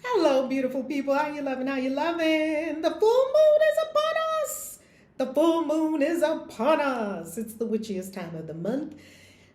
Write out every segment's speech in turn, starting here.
Hello, beautiful people. How you loving? How you loving? The full moon is upon us. The full moon is upon us. It's the witchiest time of the month.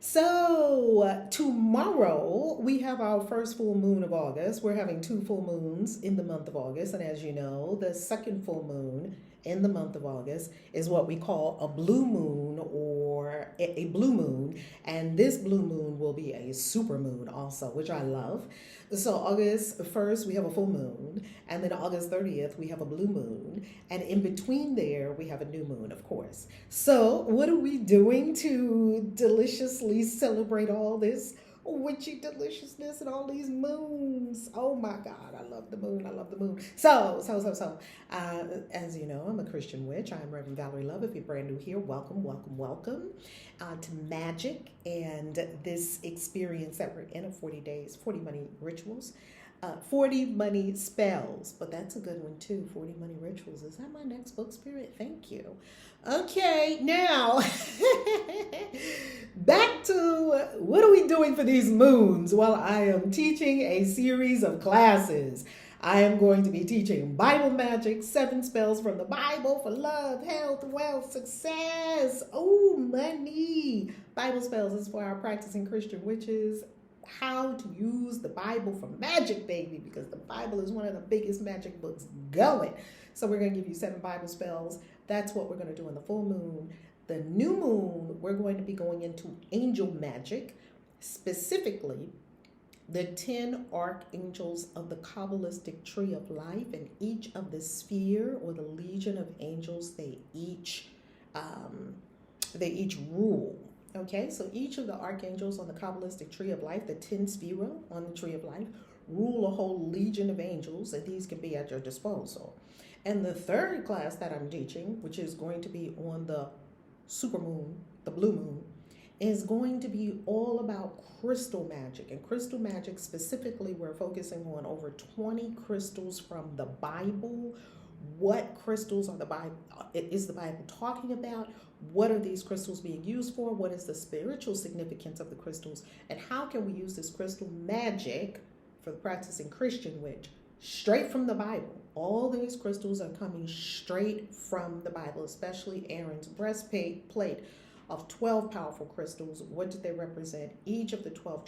So, tomorrow we have our first full moon of August. We're having two full moons in the month of August. And as you know, the second full moon in the month of August is what we call a blue moon or a blue moon. And this blue moon will be a super moon also, which I love. So, August 1st, we have a full moon. And then August 30th, we have a blue moon. And in between there, we have a new moon, of course. So, what are we doing to deliciously celebrate all this witchy deliciousness and all these moons? Oh my God, I love the moon. I love the moon. As you know, I'm a Christian witch. I'm Reverend Valerie Love. If you're brand new here, welcome, welcome, welcome to magic and this experience that we're in of 40 days, 40 money rituals. 40 money spells, but that's a good one too. 40 money rituals. Is that my next book, Spirit? Thank you. Okay, now back to what are we doing for these moons? Well, I am teaching a series of classes. I am going to be teaching Bible magic, 7 spells from the Bible for love, health, wealth, success, money. Bible spells is for our practicing Christian witches. How to use the Bible for magic, baby, because the Bible is one of the biggest magic books going. So we're going to give you 7 Bible spells. That's what we're going to do in the full moon. The new moon, we're going to be going into angel magic, specifically the 10 archangels of the Kabbalistic tree of life, and each of the sphere or the legion of angels, they each rule. Okay, so each of the archangels on the Kabbalistic tree of life, the 10 sphere on the tree of life, rule a whole legion of angels, and these can be at your disposal. And the third class that I'm teaching, which is going to be on the super moon, the blue moon, is going to be all about crystal magic. And crystal magic specifically, we're focusing on over 20 crystals from the Bible. What crystals are is the Bible talking about? What are these crystals being used for? What is the spiritual significance of the crystals? And how can we use this crystal magic for the practicing Christian witch straight from the Bible? All these crystals are coming straight from the Bible, especially Aaron's breastplate of 12 powerful crystals. What did they represent? Each of the 12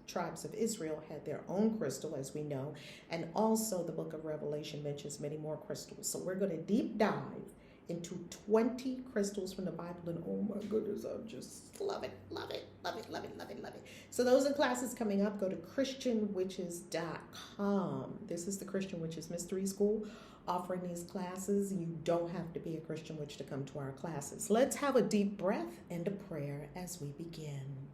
tribes of Israel had their own crystal, as we know. And also the book of Revelation mentions many more crystals. So we're going to deep dive into 20 crystals from the Bible. And oh my goodness, I just love it, love it, love it, love it, love it, love it. So those are classes coming up. Go to christianwitches.com. This is the Christian Witches Mystery School offering these classes. You don't have to be a Christian witch to come to our classes. Let's have a deep breath and a prayer as we begin.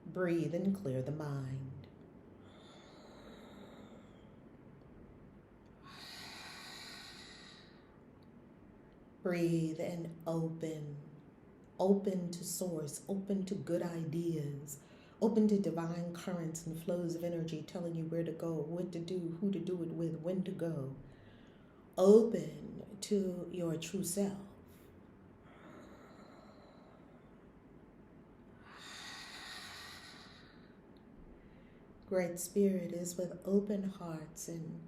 Breathe and clear the mind. Breathe and open to source, open to good ideas, open to divine currents and flows of energy telling you where to go, what to do, who to do it with, when to go. Open to your true self. Great Spirit is with open hearts and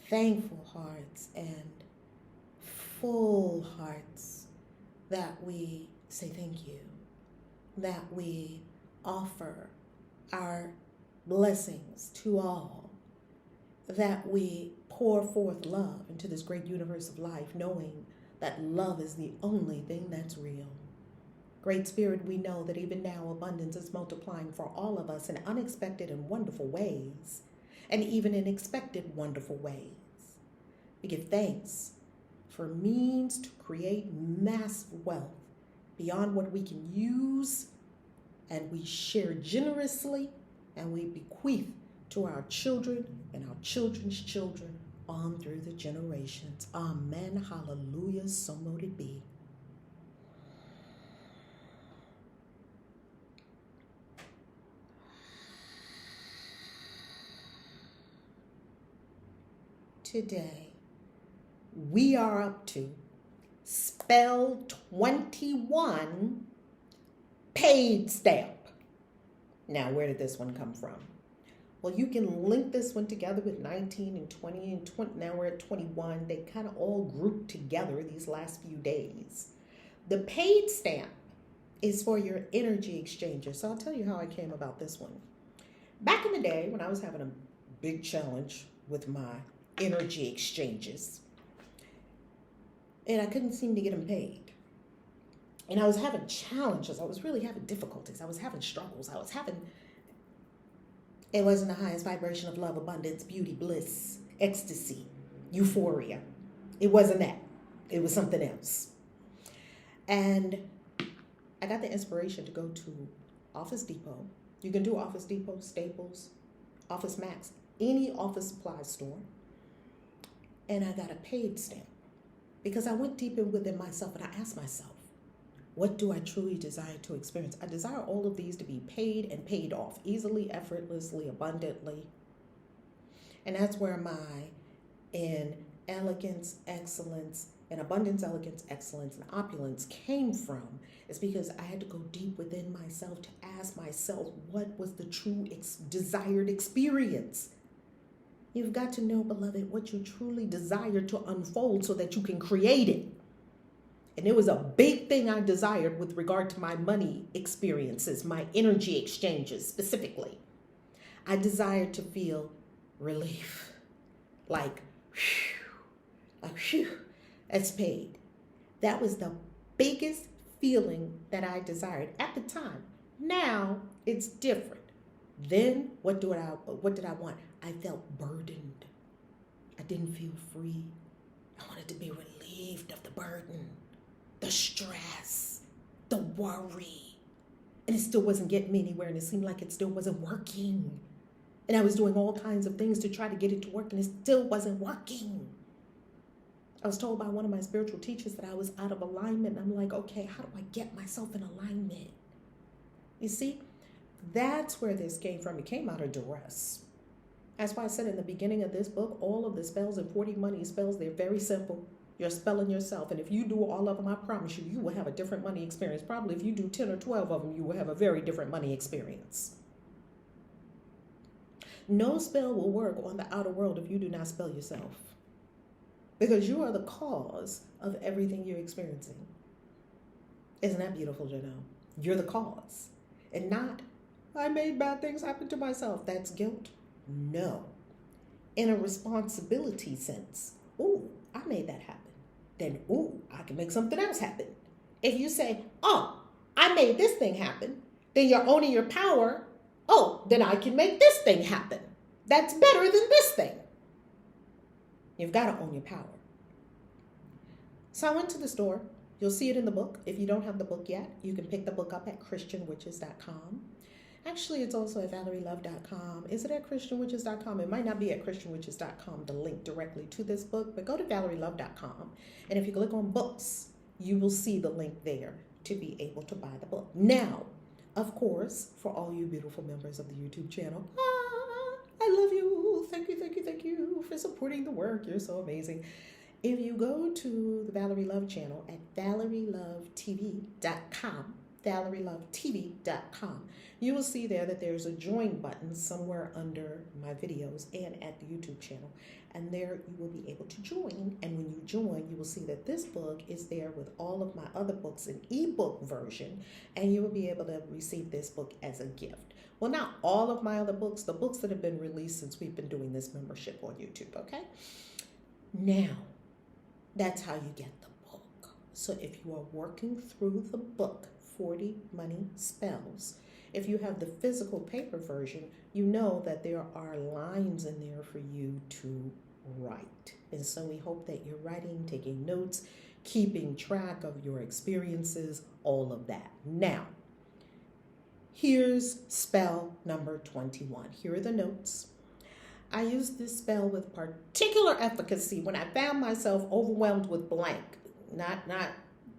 thankful hearts and full hearts that we say thank you, that we offer our blessings to all, that we pour forth love into this great universe of life, knowing that love is the only thing that's real. Great Spirit, we know that even now abundance is multiplying for all of us in unexpected and wonderful ways, and even in expected wonderful ways. We give thanks for means to create massive wealth beyond what we can use, and we share generously, and we bequeath to our children and our children's children on through the generations. Amen. Hallelujah. So mote it be. Today, we are up to spell 21 paid stamp. Now, where did this one come from? Well, you can link this one together with 19 and 20 and 20. Now we're at 21. They kind of all grouped together these last few days. The paid stamp is for your energy exchanges. So I'll tell you how I came about this one. Back in the day when I was having a big challenge with my energy exchanges, and I couldn't seem to get them paid. And I was having challenges. I was really having difficulties. I was having struggles. It wasn't the highest vibration of love, abundance, beauty, bliss, ecstasy, euphoria. It wasn't that. It was something else. And I got the inspiration to go to Office Depot. You can do Office Depot, Staples, Office Max, any office supply store. And I got a paid stamp because I went deep within myself and I asked myself, what do I truly desire to experience? I desire all of these to be paid and paid off easily, effortlessly, abundantly. And that's where my in elegance, excellence, and abundance, elegance, excellence, and opulence came from. Is because I had to go deep within myself to ask myself, what was the true desired experience? You've got to know, beloved, what you truly desire to unfold so that you can create it. And it was a big thing I desired with regard to my money experiences, my energy exchanges specifically. I desired to feel relief, like, whew, that's paid. That was the biggest feeling that I desired at the time. Now it's different. Then what did I want? I felt burdened. I didn't feel free. I wanted to be relieved of the burden, the stress, the worry. And it still wasn't getting me anywhere, and it seemed like it still wasn't working. And I was doing all kinds of things to try to get it to work, and it still wasn't working. I was told by one of my spiritual teachers that I was out of alignment. And I'm like, okay, how do I get myself in alignment? You see, that's where this came from. It came out of duress. That's why I said in the beginning of this book, all of the spells and 40 money spells, they're very simple. You're spelling yourself. And if you do all of them, I promise you, you will have a different money experience. Probably if you do 10 or 12 of them, you will have a very different money experience. No spell will work on the outer world if you do not spell yourself. Because you are the cause of everything you're experiencing. Isn't that beautiful to know? You're the cause. And not, I made bad things happen to myself. That's guilt. No. In a responsibility sense. Ooh, I made that happen. Then, ooh, I can make something else happen. If you say, oh, I made this thing happen, then you're owning your power. Oh, then I can make this thing happen. That's better than this thing. You've got to own your power. So I went to the store. You'll see it in the book. If you don't have the book yet, you can pick the book up at christianwitches.com. Actually, it's also at valerielove.com. Is it at christianwitches.com? It might not be at christianwitches.com, the link directly to this book, but go to valerielove.com. And if you click on books, you will see the link there to be able to buy the book. Now, of course, for all you beautiful members of the YouTube channel, I love you. Thank you for supporting the work. You're so amazing. If you go to the Valerie Love channel at ValerieLoveTV.com, ValerieLoveTV.com, you will see there that there's a join button somewhere under my videos and at the YouTube channel. And there you will be able to join. And when you join, you will see that this book is there with all of my other books in ebook version. And you will be able to receive this book as a gift. Well, not all of my other books, the books that have been released since we've been doing this membership on YouTube, okay? Now, that's how you get the book. So if you are working through the book, 40 Money Spells, if you have the physical paper version, you know that there are lines in there for you to write. And so we hope that you're writing, taking notes, keeping track of your experiences, all of that. Now, here's spell number 21. Here are the notes. I used this spell with particular efficacy when I found myself overwhelmed with blank. Not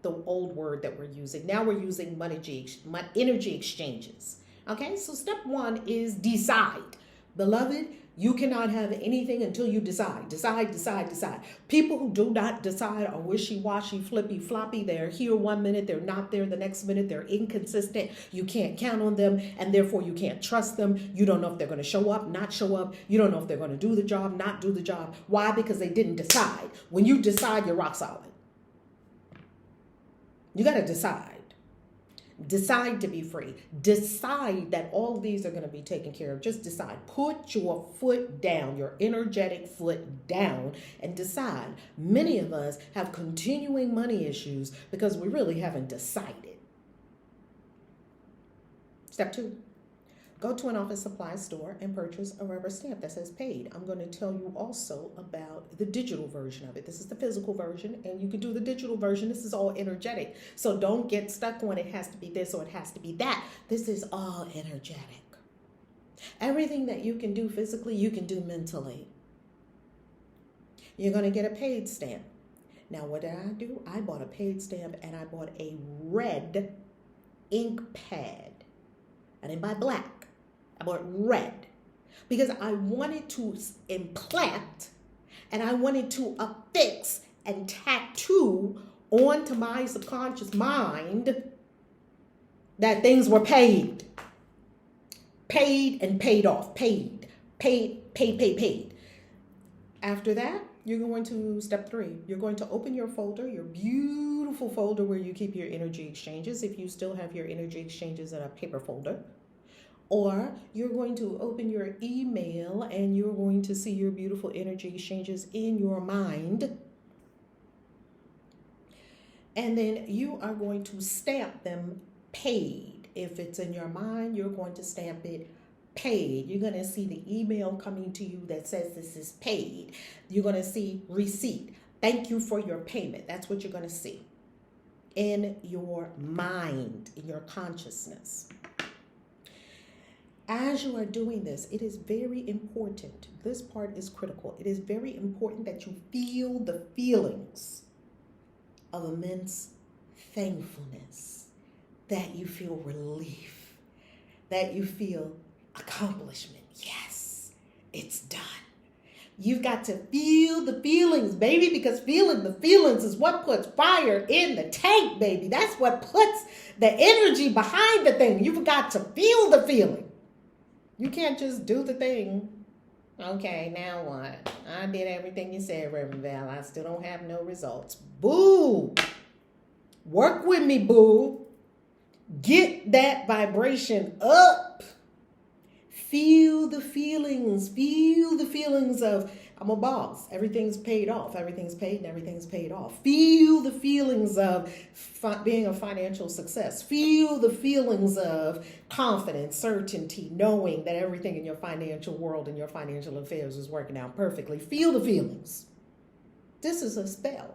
the old word that we're using. Now we're using energy exchanges. Okay, so step one is decide. Beloved, You cannot have anything until you decide. Decide, decide, decide. People who do not decide are wishy-washy, flippy, floppy. They're here one minute, they're not there the next minute. They're inconsistent. You can't count on them, and therefore you can't trust them. You don't know if they're going to show up, not show up. You don't know if they're going to do the job, not do the job. Why? Because they didn't decide. When you decide, you're rock solid. You got to decide. Decide to be free. Decide that all of these are going to be taken care of. Just decide. Put your foot down, your energetic foot down, and decide. Many of us have continuing money issues because we really haven't decided. Step 2. Go to an office supply store and purchase a rubber stamp that says paid. I'm going to tell you also about the digital version of it. This is the physical version, and you can do the digital version. This is all energetic. So don't get stuck on it has to be this or it has to be that. This is all energetic. Everything that you can do physically, you can do mentally. You're going to get a paid stamp. Now, what did I do? I bought a paid stamp, and I bought a red ink pad. I didn't buy black. I bought red because I wanted to implant and I wanted to affix and tattoo onto my subconscious mind that things were paid. Paid and paid off. Paid. After that, you're going to step 3. You're going to open your folder, your beautiful folder where you keep your energy exchanges, if you still have your energy exchanges in a paper folder. Or you're going to open your email and you're going to see your beautiful energy exchanges in your mind. And then you are going to stamp them paid. If it's in your mind, you're going to stamp it paid. You're going to see the email coming to you that says this is paid. You're going to see receipt. Thank you for your payment. That's what you're going to see in your mind, in your consciousness. As you are doing this, it is very important. This part is critical. It is very important that you feel the feelings of immense thankfulness, that you feel relief, that you feel accomplishment. Yes, it's done. You've got to feel the feelings, baby, because feeling the feelings is what puts fire in the tank, baby. That's what puts the energy behind the thing. You've got to feel the feeling. You can't just do the thing. Okay, now what? I did everything you said, Reverend Val. I still don't have no results. Boo! Work with me, boo. Get that vibration up. Feel the feelings. Feel the feelings of, I'm a boss. Everything's paid off. Everything's paid and everything's paid off. Feel the feelings of being a financial success. Feel the feelings of confidence, certainty, knowing that everything in your financial world and your financial affairs is working out perfectly. Feel the feelings. This is a spell.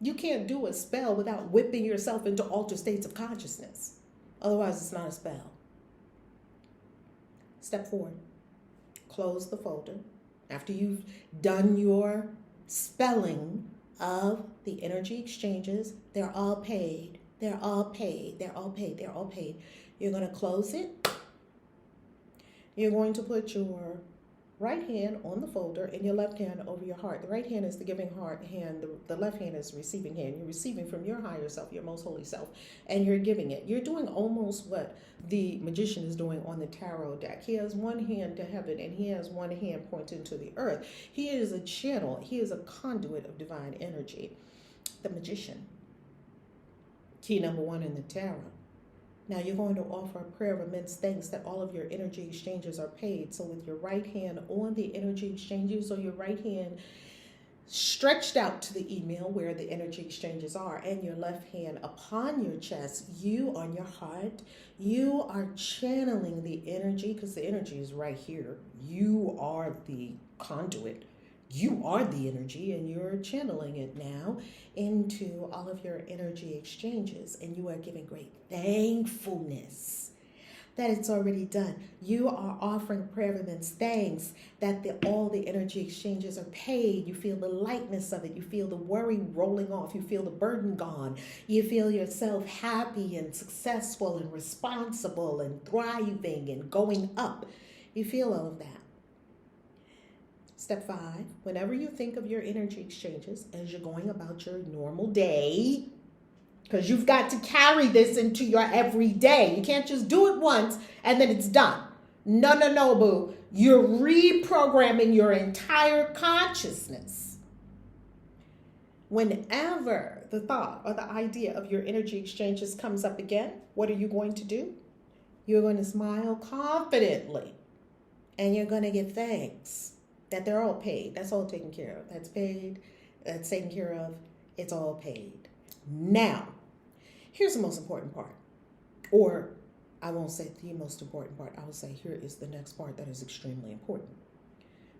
You can't do a spell without whipping yourself into altered states of consciousness. Otherwise, it's not a spell. Step 4, close the folder. After you've done your spelling of the energy exchanges, they're all paid. They're all paid. They're all paid. They're all paid. You're going to close it. You're going to put your right hand on the folder and your left hand over your heart. The right hand is the giving heart hand. The left hand is the receiving hand. You're receiving from your higher self, your most holy self, and you're giving it. You're doing almost what the magician is doing on the tarot deck. He has one hand to heaven and he has one hand pointing to the earth. He is a channel. He is a conduit of divine energy. The magician. Key number 1 in the tarot. Now you're going to offer a prayer of immense thanks that all of your energy exchanges are paid. So with your right hand on the energy exchanges, or your right hand stretched out to the email where the energy exchanges are, and your left hand upon your chest, you on your heart, you are channeling the energy, because the energy is right here. You are the conduit. You are the energy, and you're channeling it now into all of your energy exchanges, and you are giving great thankfulness that it's already done. You are offering prayer of immense thanks that all the energy exchanges are paid. You feel the lightness of it. You feel the worry rolling off. You feel the burden gone. You feel yourself happy and successful and responsible and thriving and going up. You feel all of that. Step 5, whenever you think of your energy exchanges as you're going about your normal day, because you've got to carry this into your everyday. You can't just do it once and then it's done. No, boo. You're reprogramming your entire consciousness. Whenever the thought or the idea of your energy exchanges comes up again, what are you going to do? You're going to smile confidently and you're going to give thanks that they're all paid. That's all taken care of. That's paid. That's taken care of. It's all paid. Now, here's the most important part. Or I won't say the most important part. I will say here is the next part that is extremely important.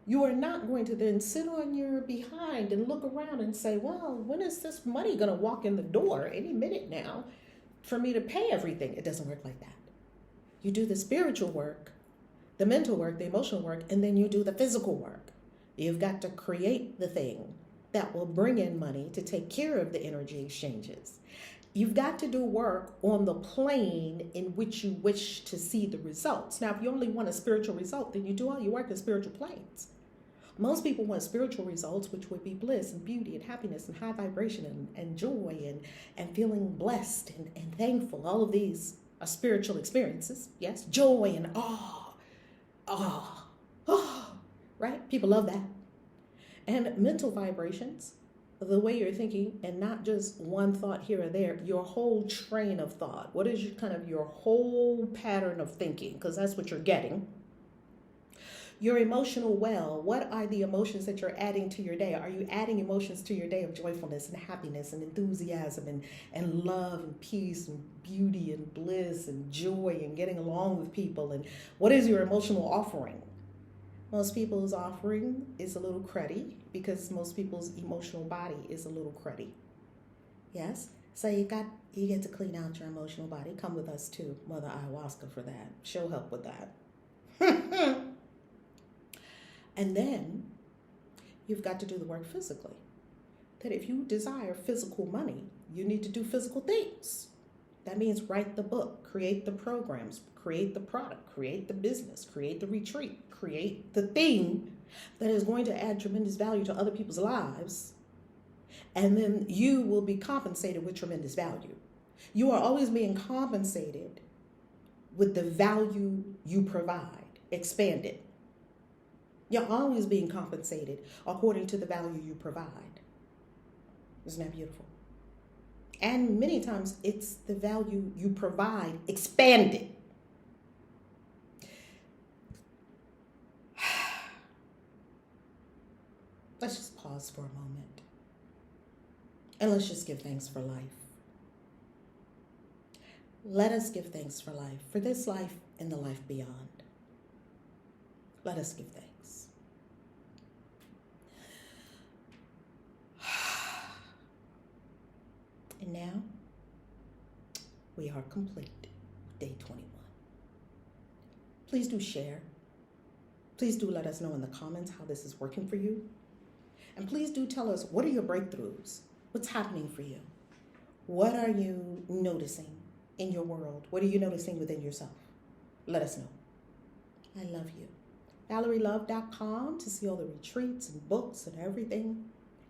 You are not going to then sit on your behind and look around and say, well, when is this money going to walk in the door? Any minute now for me to pay everything. It doesn't work like that. You do the spiritual work, the mental work, the emotional work, and then you do the physical work. You've got to create the thing that will bring in money to take care of the energy exchanges. You've got to do work on the plane in which you wish to see the results. Now, if you only want a spiritual result, then you do all your work in spiritual planes. Most people want spiritual results, which would be bliss and beauty and happiness and high vibration and joy and feeling blessed and thankful. All of these are spiritual experiences. Yes, joy and awe, right? People love that. And mental vibrations, the way you're thinking, and not just one thought here or there, your whole train of thought. What is your whole pattern of thinking? Because that's what you're getting. Your emotional well, what are the emotions that you're adding to your day? Are you adding emotions to your day of joyfulness and happiness and enthusiasm and love and peace and beauty and bliss and joy and getting along with people? And what is your emotional offering? Most people's offering is a little cruddy because most people's emotional body is a little cruddy. Yes? So you get to clean out your emotional body. Come with us too, Mother Ayahuasca, for that. She'll help with that. And then you've got to do the work physically. That if you desire physical money, you need to do physical things. That means write the book, create the programs, create the product, create the business, create the retreat, create the thing that is going to add tremendous value to other people's lives. And then you will be compensated with tremendous value. You are always being compensated with the value you provide, expanded. You're always being compensated according to the value you provide. Isn't that beautiful? And many times it's the value you provide expanded. Let's just pause for a moment. And let's just give thanks for life. Let us give thanks for life, for this life and the life beyond. Let us give thanks. And now, we are complete. Day 21. Please do share. Please do let us know in the comments how this is working for you. And please do tell us, what are your breakthroughs? What's happening for you? What are you noticing in your world? What are you noticing within yourself? Let us know. I love you. ValerieLove.com to see all the retreats and books and everything.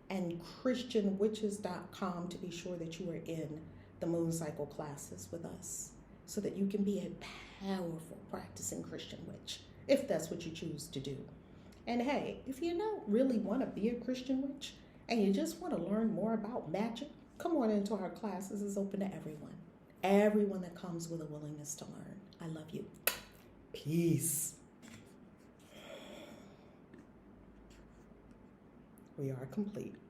And ChristianWitches.com to be sure that you are in the moon cycle classes with us so that you can be a powerful practicing Christian witch, if that's what you choose to do. And hey, if you don't really want to be a Christian witch and you just want to learn more about magic, come on into our classes. It's open to everyone. Everyone that comes with a willingness to learn. I love you. Peace. We are complete.